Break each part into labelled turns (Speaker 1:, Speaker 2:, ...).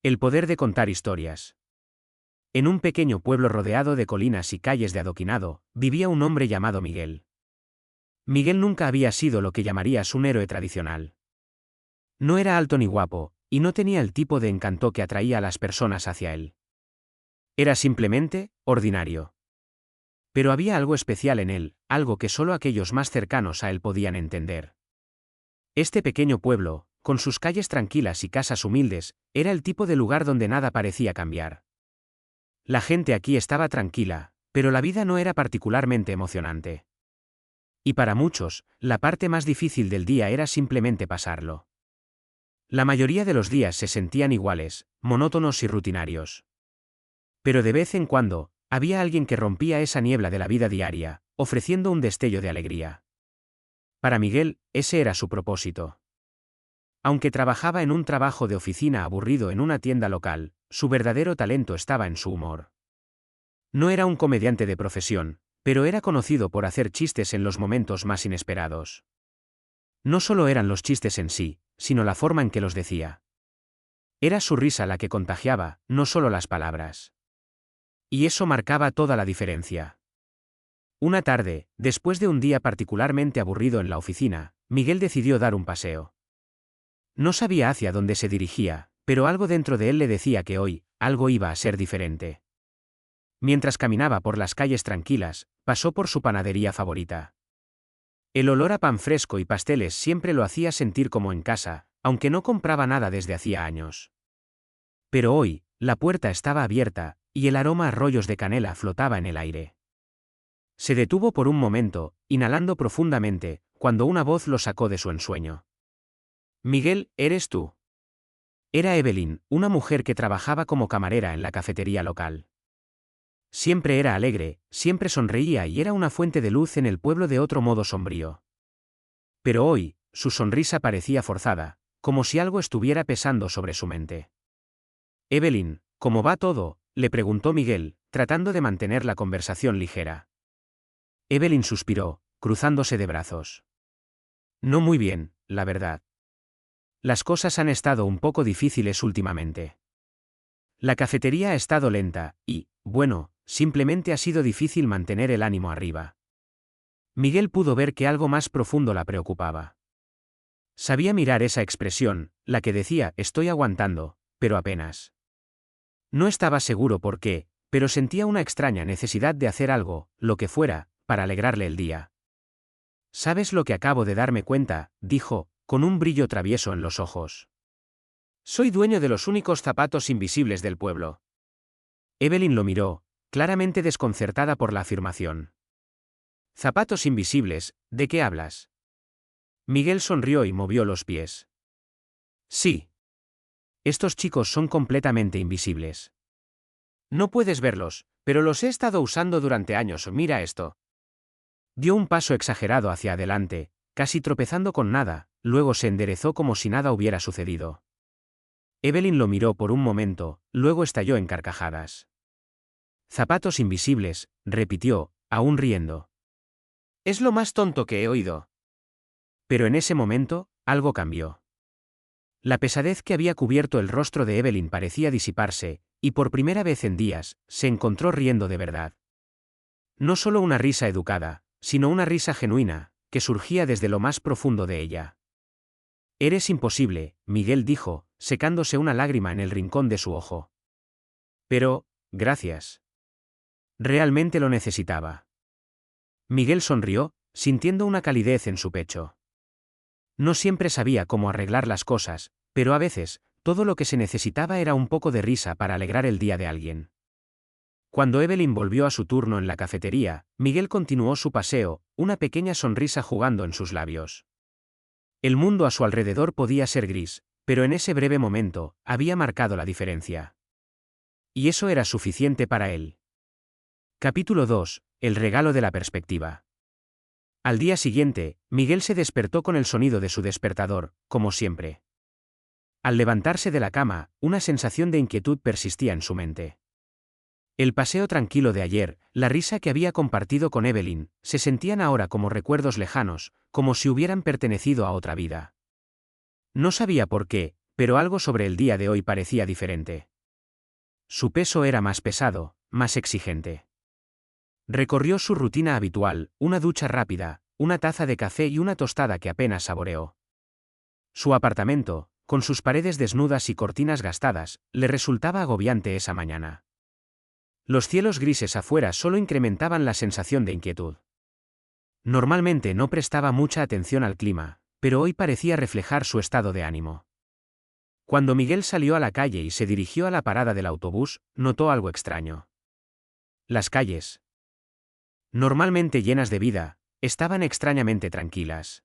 Speaker 1: El poder de contar historias. En un pequeño pueblo rodeado de colinas y calles de adoquinado, vivía un hombre llamado Miguel. Miguel nunca había sido lo que llamarías un héroe tradicional. No era alto ni guapo, y no tenía el tipo de encanto que atraía a las personas hacia él. Era simplemente, ordinario. Pero había algo especial en él, algo que solo aquellos más cercanos a él podían entender. Este pequeño pueblo, con sus calles tranquilas y casas humildes, era el tipo de lugar donde nada parecía cambiar. La gente aquí estaba tranquila, pero la vida no era particularmente emocionante. Y para muchos, la parte más difícil del día era simplemente pasarlo. La mayoría de los días se sentían iguales, monótonos y rutinarios. Pero de vez en cuando, había alguien que rompía esa niebla de la vida diaria, ofreciendo un destello de alegría. Para Miguel, ese era su propósito. Aunque trabajaba en un trabajo de oficina aburrido en una tienda local, su verdadero talento estaba en su humor. No era un comediante de profesión, pero era conocido por hacer chistes en los momentos más inesperados. No solo eran los chistes en sí, sino la forma en que los decía. Era su risa la que contagiaba, no solo las palabras. Y eso marcaba toda la diferencia. Una tarde, después de un día particularmente aburrido en la oficina, Miguel decidió dar un paseo. No sabía hacia dónde se dirigía, pero algo dentro de él le decía que hoy, algo iba a ser diferente. Mientras caminaba por las calles tranquilas, pasó por su panadería favorita. El olor a pan fresco y pasteles siempre lo hacía sentir como en casa, aunque no compraba nada desde hacía años. Pero hoy, la puerta estaba abierta, y el aroma a rollos de canela flotaba en el aire. Se detuvo por un momento, inhalando profundamente, cuando una voz lo sacó de su ensueño. «Miguel, ¿eres tú?» Era Evelyn, una mujer que trabajaba como camarera en la cafetería local. Siempre era alegre, siempre sonreía y era una fuente de luz en el pueblo de otro modo sombrío. Pero hoy, su sonrisa parecía forzada, como si algo estuviera pesando sobre su mente. «Evelyn, ¿cómo va todo?», le preguntó Miguel, tratando de mantener la conversación ligera. Evelyn suspiró, cruzándose de brazos. «No muy bien, la verdad. Las cosas han estado un poco difíciles últimamente. La cafetería ha estado lenta, y, bueno, simplemente ha sido difícil mantener el ánimo arriba». Miguel pudo ver que algo más profundo la preocupaba. Sabía mirar esa expresión, la que decía «estoy aguantando», pero apenas. No estaba seguro por qué, pero sentía una extraña necesidad de hacer algo, lo que fuera, para alegrarle el día. «¿Sabes lo que acabo de darme cuenta?», dijo, con un brillo travieso en los ojos. «Soy dueño de los únicos zapatos invisibles del pueblo». Evelyn lo miró, claramente desconcertada por la afirmación. «¿Zapatos invisibles? ¿De qué hablas?» Miguel sonrió y movió los pies. «Sí. Estos chicos son completamente invisibles. No puedes verlos, pero los he estado usando durante años. Mira esto». Dio un paso exagerado hacia adelante, casi tropezando con nada, luego se enderezó como si nada hubiera sucedido. Evelyn lo miró por un momento, luego estalló en carcajadas. «Zapatos invisibles», repitió, aún riendo. «Es lo más tonto que he oído». Pero en ese momento, algo cambió. La pesadez que había cubierto el rostro de Evelyn parecía disiparse, y por primera vez en días, se encontró riendo de verdad. No solo una risa educada, sino una risa genuina, que surgía desde lo más profundo de ella. «Eres imposible», Miguel dijo, secándose una lágrima en el rincón de su ojo. «Pero, gracias. Realmente lo necesitaba». Miguel sonrió, sintiendo una calidez en su pecho. No siempre sabía cómo arreglar las cosas, pero a veces, todo lo que se necesitaba era un poco de risa para alegrar el día de alguien. Cuando Evelyn volvió a su turno en la cafetería, Miguel continuó su paseo, una pequeña sonrisa jugando en sus labios. El mundo a su alrededor podía ser gris, pero en ese breve momento, había marcado la diferencia. Y eso era suficiente para él. Capítulo 2. El regalo de la perspectiva. Al día siguiente, Miguel se despertó con el sonido de su despertador, como siempre. Al levantarse de la cama, una sensación de inquietud persistía en su mente. El paseo tranquilo de ayer, la risa que había compartido con Evelyn, se sentían ahora como recuerdos lejanos, como si hubieran pertenecido a otra vida. No sabía por qué, pero algo sobre el día de hoy parecía diferente. Su peso era más pesado, más exigente. Recorrió su rutina habitual, una ducha rápida, una taza de café y una tostada que apenas saboreó. Su apartamento, con sus paredes desnudas y cortinas gastadas, le resultaba agobiante esa mañana. Los cielos grises afuera solo incrementaban la sensación de inquietud. Normalmente no prestaba mucha atención al clima, pero hoy parecía reflejar su estado de ánimo. Cuando Miguel salió a la calle y se dirigió a la parada del autobús, notó algo extraño. Las calles, normalmente llenas de vida, estaban extrañamente tranquilas.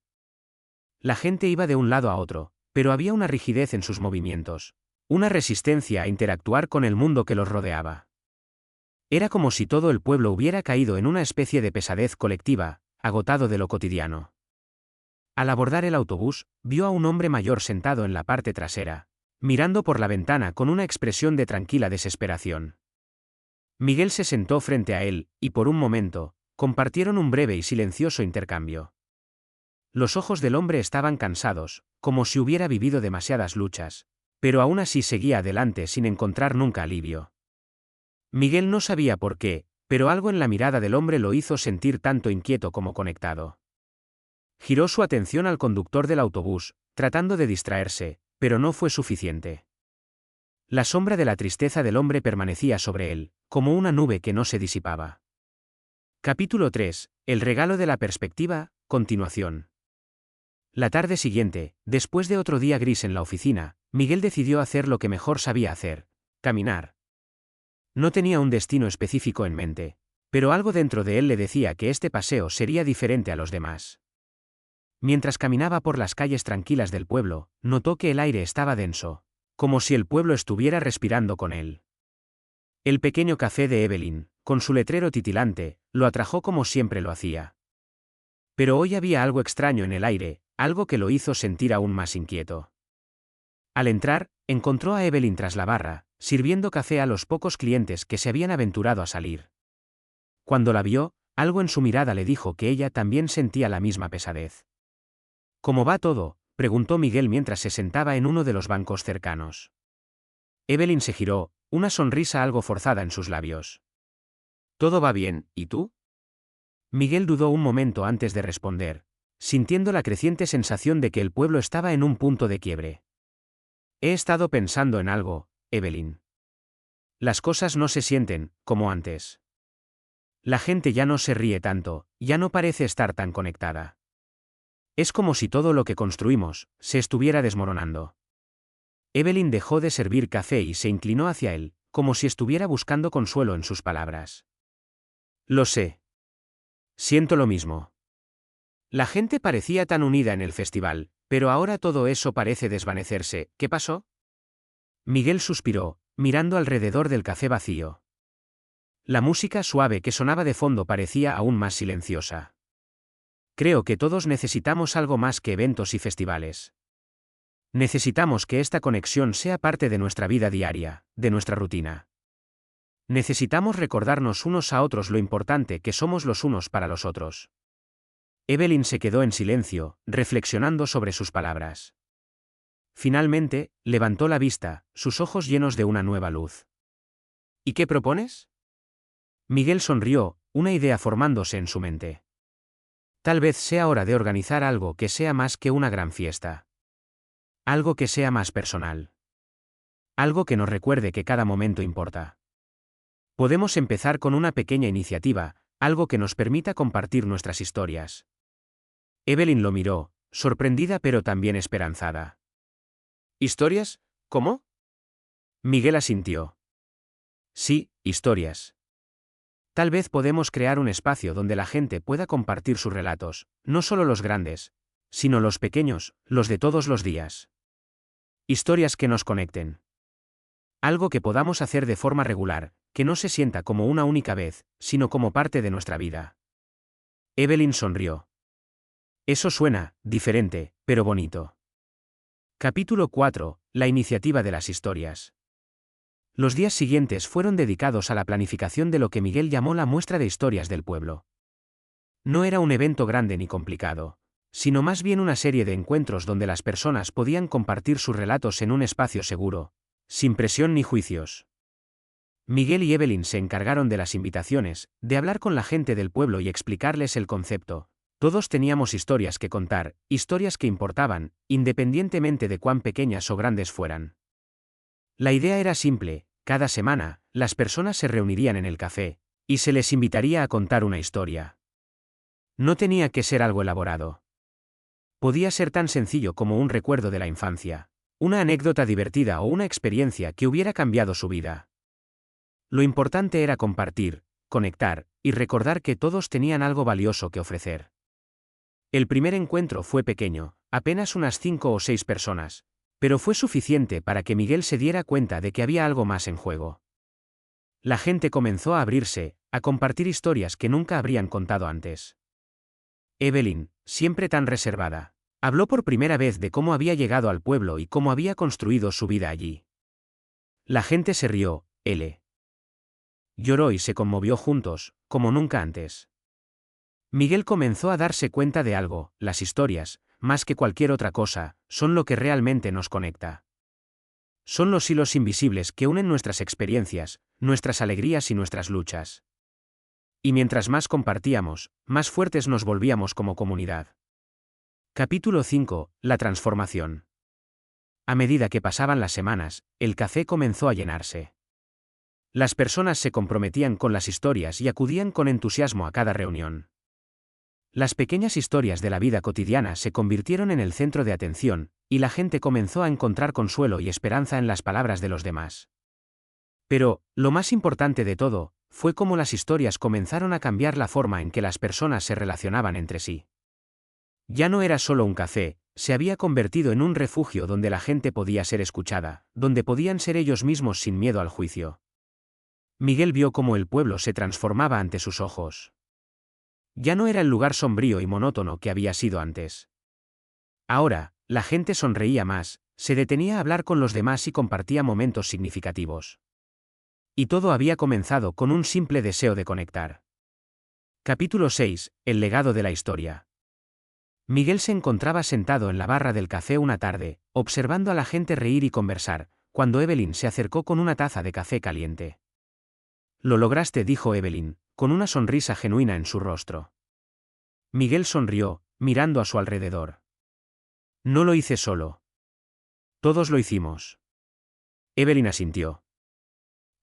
Speaker 1: La gente iba de un lado a otro, pero había una rigidez en sus movimientos, una resistencia a interactuar con el mundo que los rodeaba. Era como si todo el pueblo hubiera caído en una especie de pesadez colectiva, agotado de lo cotidiano. Al abordar el autobús, vio a un hombre mayor sentado en la parte trasera, mirando por la ventana con una expresión de tranquila desesperación. Miguel se sentó frente a él, y por un momento, compartieron un breve y silencioso intercambio. Los ojos del hombre estaban cansados, como si hubiera vivido demasiadas luchas, pero aún así seguía adelante sin encontrar nunca alivio. Miguel no sabía por qué, pero algo en la mirada del hombre lo hizo sentir tanto inquieto como conectado. Giró su atención al conductor del autobús, tratando de distraerse, pero no fue suficiente. La sombra de la tristeza del hombre permanecía sobre él, como una nube que no se disipaba. Capítulo 3. El regalo de la perspectiva, continuación. La tarde siguiente, después de otro día gris en la oficina, Miguel decidió hacer lo que mejor sabía hacer: caminar. No tenía un destino específico en mente, pero algo dentro de él le decía que este paseo sería diferente a los demás. Mientras caminaba por las calles tranquilas del pueblo, notó que el aire estaba denso, como si el pueblo estuviera respirando con él. El pequeño café de Evelyn, con su letrero titilante, lo atrajo como siempre lo hacía. Pero hoy había algo extraño en el aire, algo que lo hizo sentir aún más inquieto. Al entrar, encontró a Evelyn tras la barra, sirviendo café a los pocos clientes que se habían aventurado a salir. Cuando la vio, algo en su mirada le dijo que ella también sentía la misma pesadez. ¿Cómo va todo?, preguntó Miguel mientras se sentaba en uno de los bancos cercanos. Evelyn se giró, una sonrisa algo forzada en sus labios. Todo va bien, ¿y tú? Miguel dudó un momento antes de responder, sintiendo la creciente sensación de que el pueblo estaba en un punto de quiebre. He estado pensando en algo, Evelyn. Las cosas no se sienten como antes. La gente ya no se ríe tanto, ya no parece estar tan conectada. Es como si todo lo que construimos se estuviera desmoronando. Evelyn dejó de servir café y se inclinó hacia él, como si estuviera buscando consuelo en sus palabras. Lo sé. Siento lo mismo. La gente parecía tan unida en el festival, pero ahora todo eso parece desvanecerse. ¿Qué pasó? Miguel suspiró, mirando alrededor del café vacío. La música suave que sonaba de fondo parecía aún más silenciosa. Creo que todos necesitamos algo más que eventos y festivales. Necesitamos que esta conexión sea parte de nuestra vida diaria, de nuestra rutina. Necesitamos recordarnos unos a otros lo importante que somos los unos para los otros. Evelyn se quedó en silencio, reflexionando sobre sus palabras. Finalmente, levantó la vista, sus ojos llenos de una nueva luz. ¿Y qué propones? Miguel sonrió, una idea formándose en su mente. Tal vez sea hora de organizar algo que sea más que una gran fiesta. Algo que sea más personal. Algo que nos recuerde que cada momento importa. Podemos empezar con una pequeña iniciativa, algo que nos permita compartir nuestras historias. Evelyn lo miró, sorprendida pero también esperanzada. ¿Historias? ¿Cómo? Miguel asintió. Sí, historias. Tal vez podemos crear un espacio donde la gente pueda compartir sus relatos, no solo los grandes, sino los pequeños, los de todos los días. Historias que nos conecten. Algo que podamos hacer de forma regular, que no se sienta como una única vez, sino como parte de nuestra vida. Evelyn sonrió. Eso suena diferente, pero bonito. Capítulo 4. La iniciativa de las historias. Los días siguientes fueron dedicados a la planificación de lo que Miguel llamó la muestra de historias del pueblo. No era un evento grande ni complicado. sino más bien una serie de encuentros donde las personas podían compartir sus relatos en un espacio seguro, sin presión ni juicios. Miguel y Evelyn se encargaron de las invitaciones, de hablar con la gente del pueblo y explicarles el concepto. Todos teníamos historias que contar, historias que importaban, independientemente de cuán pequeñas o grandes fueran. La idea era simple: cada semana, las personas se reunirían en el café, y se les invitaría a contar una historia. No tenía que ser algo elaborado. Podía ser tan sencillo como un recuerdo de la infancia, una anécdota divertida o una experiencia que hubiera cambiado su vida. Lo importante era compartir, conectar, y recordar que todos tenían algo valioso que ofrecer. El primer encuentro fue pequeño, apenas unas 5 o 6 personas, pero fue suficiente para que Miguel se diera cuenta de que había algo más en juego. La gente comenzó a abrirse, a compartir historias que nunca habrían contado antes. Evelyn, siempre tan reservada, habló por primera vez de cómo había llegado al pueblo y cómo había construido su vida allí. La gente se rió, lloró y se conmovió juntos, como nunca antes. Miguel comenzó a darse cuenta de algo: las historias, más que cualquier otra cosa, son lo que realmente nos conecta. Son los hilos invisibles que unen nuestras experiencias, nuestras alegrías y nuestras luchas. Y mientras más compartíamos, más fuertes nos volvíamos como comunidad. Capítulo 5. La transformación. A medida que pasaban las semanas, el café comenzó a llenarse. Las personas se comprometían con las historias y acudían con entusiasmo a cada reunión. Las pequeñas historias de la vida cotidiana se convirtieron en el centro de atención, y la gente comenzó a encontrar consuelo y esperanza en las palabras de los demás. Pero, lo más importante de todo, fue cómo las historias comenzaron a cambiar la forma en que las personas se relacionaban entre sí. Ya no era solo un café, se había convertido en un refugio donde la gente podía ser escuchada, donde podían ser ellos mismos sin miedo al juicio. Miguel vio cómo el pueblo se transformaba ante sus ojos. Ya no era el lugar sombrío y monótono que había sido antes. Ahora, la gente sonreía más, se detenía a hablar con los demás y compartía momentos significativos. Y todo había comenzado con un simple deseo de conectar. Capítulo 6. El legado de la historia. Miguel se encontraba sentado en la barra del café una tarde, observando a la gente reír y conversar, cuando Evelyn se acercó con una taza de café caliente. «Lo lograste», dijo Evelyn, con una sonrisa genuina en su rostro. Miguel sonrió, mirando a su alrededor. «No lo hice solo. Todos lo hicimos». Evelyn asintió.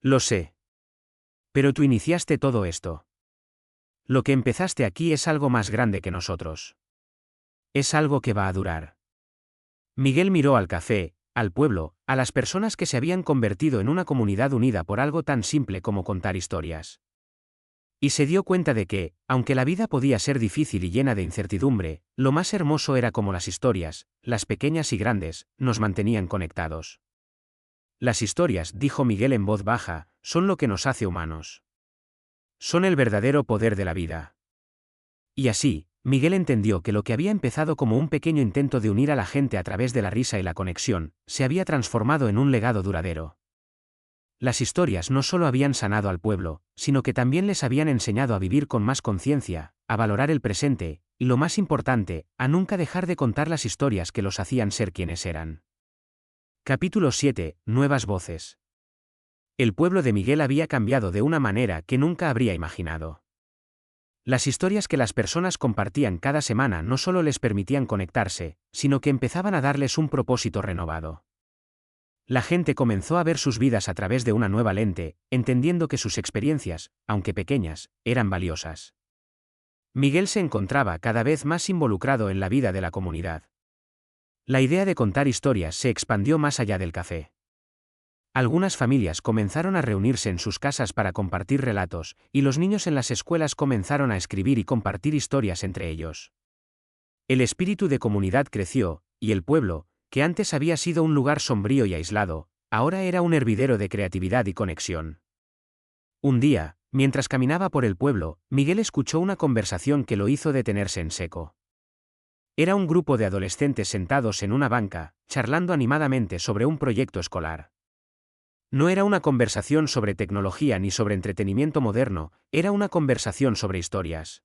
Speaker 1: «Lo sé. Pero tú iniciaste todo esto. Lo que empezaste aquí es algo más grande que nosotros. Es algo que va a durar». Miguel miró al café, al pueblo, a las personas que se habían convertido en una comunidad unida por algo tan simple como contar historias. Y se dio cuenta de que, aunque la vida podía ser difícil y llena de incertidumbre, lo más hermoso era cómo las historias, las pequeñas y grandes, nos mantenían conectados. Las historias, dijo Miguel en voz baja, son lo que nos hace humanos. Son el verdadero poder de la vida. Y así, Miguel entendió que lo que había empezado como un pequeño intento de unir a la gente a través de la risa y la conexión, se había transformado en un legado duradero. Las historias no solo habían sanado al pueblo, sino que también les habían enseñado a vivir con más conciencia, a valorar el presente, y lo más importante, a nunca dejar de contar las historias que los hacían ser quienes eran. Capítulo 7. Nuevas voces. El pueblo de Miguel había cambiado de una manera que nunca habría imaginado. Las historias que las personas compartían cada semana no solo les permitían conectarse, sino que empezaban a darles un propósito renovado. La gente comenzó a ver sus vidas a través de una nueva lente, entendiendo que sus experiencias, aunque pequeñas, eran valiosas. Miguel se encontraba cada vez más involucrado en la vida de la comunidad. La idea de contar historias se expandió más allá del café. Algunas familias comenzaron a reunirse en sus casas para compartir relatos, y los niños en las escuelas comenzaron a escribir y compartir historias entre ellos. El espíritu de comunidad creció, y el pueblo, que antes había sido un lugar sombrío y aislado, ahora era un hervidero de creatividad y conexión. Un día, mientras caminaba por el pueblo, Miguel escuchó una conversación que lo hizo detenerse en seco. Era un grupo de adolescentes sentados en una banca, charlando animadamente sobre un proyecto escolar. No era una conversación sobre tecnología ni sobre entretenimiento moderno, era una conversación sobre historias.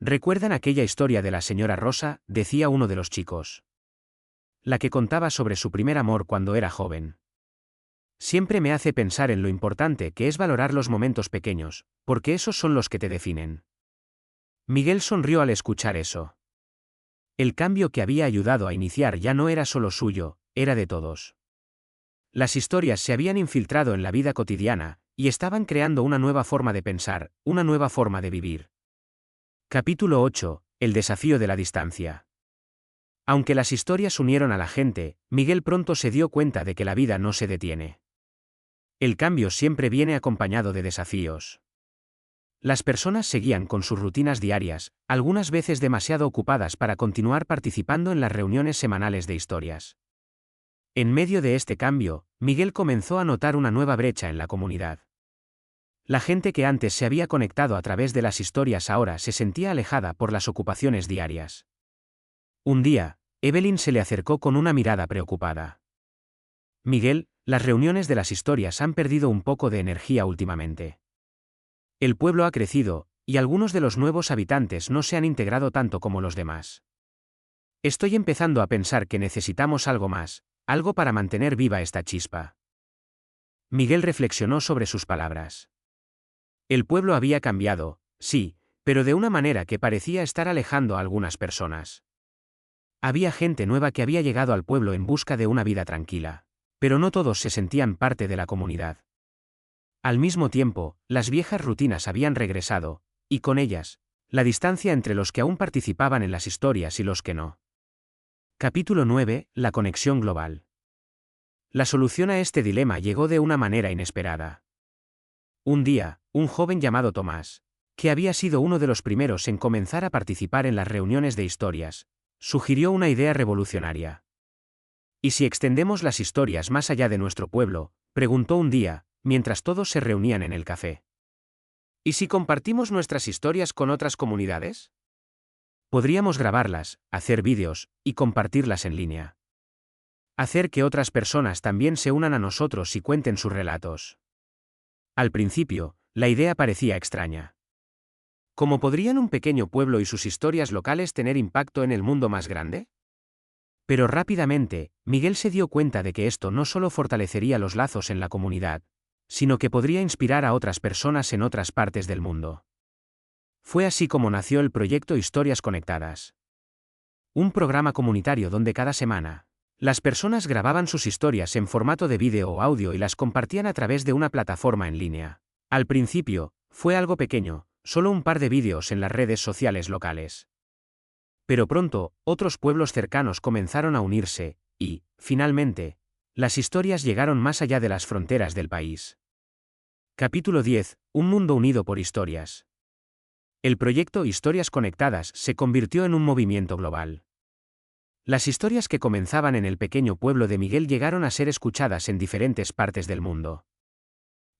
Speaker 1: ¿Recuerdan aquella historia de la señora Rosa?, decía uno de los chicos. La que contaba sobre su primer amor cuando era joven. Siempre me hace pensar en lo importante que es valorar los momentos pequeños, porque esos son los que te definen. Miguel sonrió al escuchar eso. El cambio que había ayudado a iniciar ya no era solo suyo, era de todos. Las historias se habían infiltrado en la vida cotidiana, y estaban creando una nueva forma de pensar, una nueva forma de vivir. Capítulo 8. El desafío de la distancia. Aunque las historias unieron a la gente, Miguel pronto se dio cuenta de que la vida no se detiene. El cambio siempre viene acompañado de desafíos. Las personas seguían con sus rutinas diarias, algunas veces demasiado ocupadas para continuar participando en las reuniones semanales de historias. En medio de este cambio, Miguel comenzó a notar una nueva brecha en la comunidad. La gente que antes se había conectado a través de las historias ahora se sentía alejada por las ocupaciones diarias. Un día, Evelyn se le acercó con una mirada preocupada. Miguel, las reuniones de las historias han perdido un poco de energía últimamente. El pueblo ha crecido, y algunos de los nuevos habitantes no se han integrado tanto como los demás. Estoy empezando a pensar que necesitamos algo más, algo para mantener viva esta chispa. Miguel reflexionó sobre sus palabras. El pueblo había cambiado, sí, pero de una manera que parecía estar alejando a algunas personas. Había gente nueva que había llegado al pueblo en busca de una vida tranquila, pero no todos se sentían parte de la comunidad. Al mismo tiempo, las viejas rutinas habían regresado, y con ellas, la distancia entre los que aún participaban en las historias y los que no. Capítulo 9. La conexión global. La solución a este dilema llegó de una manera inesperada. Un día, un joven llamado Tomás, que había sido uno de los primeros en comenzar a participar en las reuniones de historias, sugirió una idea revolucionaria. ¿Y si extendemos las historias más allá de nuestro pueblo?, preguntó un día, mientras todos se reunían en el café. ¿Y si compartimos nuestras historias con otras comunidades? Podríamos grabarlas, hacer vídeos, y compartirlas en línea. Hacer que otras personas también se unan a nosotros y cuenten sus relatos. Al principio, la idea parecía extraña. ¿Cómo podrían un pequeño pueblo y sus historias locales tener impacto en el mundo más grande? Pero rápidamente, Miguel se dio cuenta de que esto no solo fortalecería los lazos en la comunidad, sino que podría inspirar a otras personas en otras partes del mundo. Fue así como nació el proyecto Historias Conectadas. Un programa comunitario donde cada semana, las personas grababan sus historias en formato de vídeo o audio y las compartían a través de una plataforma en línea. Al principio, fue algo pequeño, solo un par de vídeos en las redes sociales locales. Pero pronto, otros pueblos cercanos comenzaron a unirse, y, finalmente, las historias llegaron más allá de las fronteras del país. Capítulo 10. Un mundo unido por historias. El proyecto Historias Conectadas se convirtió en un movimiento global. Las historias que comenzaban en el pequeño pueblo de Miguel llegaron a ser escuchadas en diferentes partes del mundo.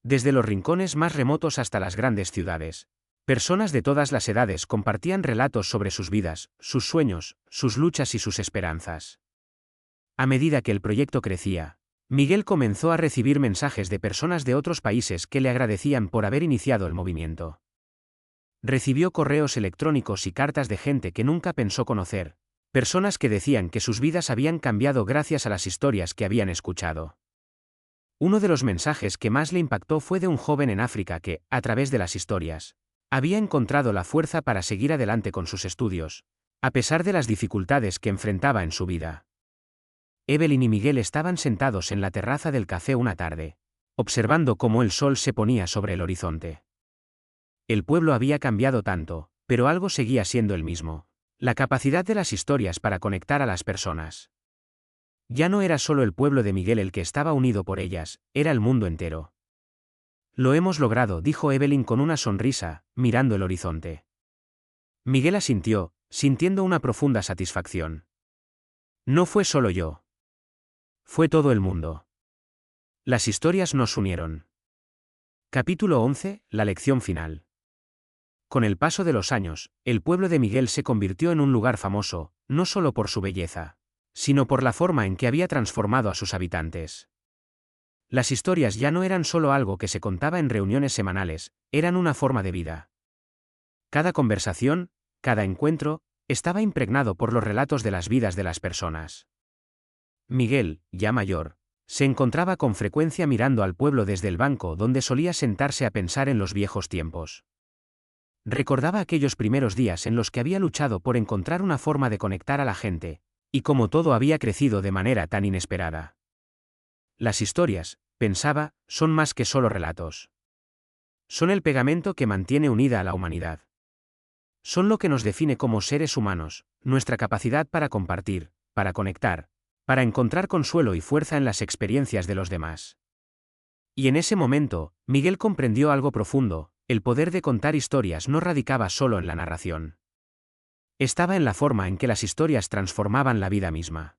Speaker 1: Desde los rincones más remotos hasta las grandes ciudades, personas de todas las edades compartían relatos sobre sus vidas, sus sueños, sus luchas y sus esperanzas. A medida que el proyecto crecía, Miguel comenzó a recibir mensajes de personas de otros países que le agradecían por haber iniciado el movimiento. Recibió correos electrónicos y cartas de gente que nunca pensó conocer, personas que decían que sus vidas habían cambiado gracias a las historias que habían escuchado. Uno de los mensajes que más le impactó fue de un joven en África que, a través de las historias, había encontrado la fuerza para seguir adelante con sus estudios, a pesar de las dificultades que enfrentaba en su vida. Evelyn y Miguel estaban sentados en la terraza del café una tarde, observando cómo el sol se ponía sobre el horizonte. El pueblo había cambiado tanto, pero algo seguía siendo el mismo: la capacidad de las historias para conectar a las personas. Ya no era solo el pueblo de Miguel el que estaba unido por ellas, era el mundo entero. Lo hemos logrado, dijo Evelyn con una sonrisa, mirando el horizonte. Miguel asintió, sintiendo una profunda satisfacción. No fue solo yo. Fue todo el mundo. Las historias nos unieron. Capítulo 11. La lección final. Con el paso de los años, el pueblo de Miguel se convirtió en un lugar famoso, no solo por su belleza, sino por la forma en que había transformado a sus habitantes. Las historias ya no eran solo algo que se contaba en reuniones semanales, eran una forma de vida. Cada conversación, cada encuentro, estaba impregnado por los relatos de las vidas de las personas. Miguel, ya mayor, se encontraba con frecuencia mirando al pueblo desde el banco donde solía sentarse a pensar en los viejos tiempos. Recordaba aquellos primeros días en los que había luchado por encontrar una forma de conectar a la gente, y cómo todo había crecido de manera tan inesperada. Las historias, pensaba, son más que solo relatos. Son el pegamento que mantiene unida a la humanidad. Son lo que nos define como seres humanos, nuestra capacidad para compartir, para conectar, para encontrar consuelo y fuerza en las experiencias de los demás. Y en ese momento, Miguel comprendió algo profundo: el poder de contar historias no radicaba solo en la narración. Estaba en la forma en que las historias transformaban la vida misma.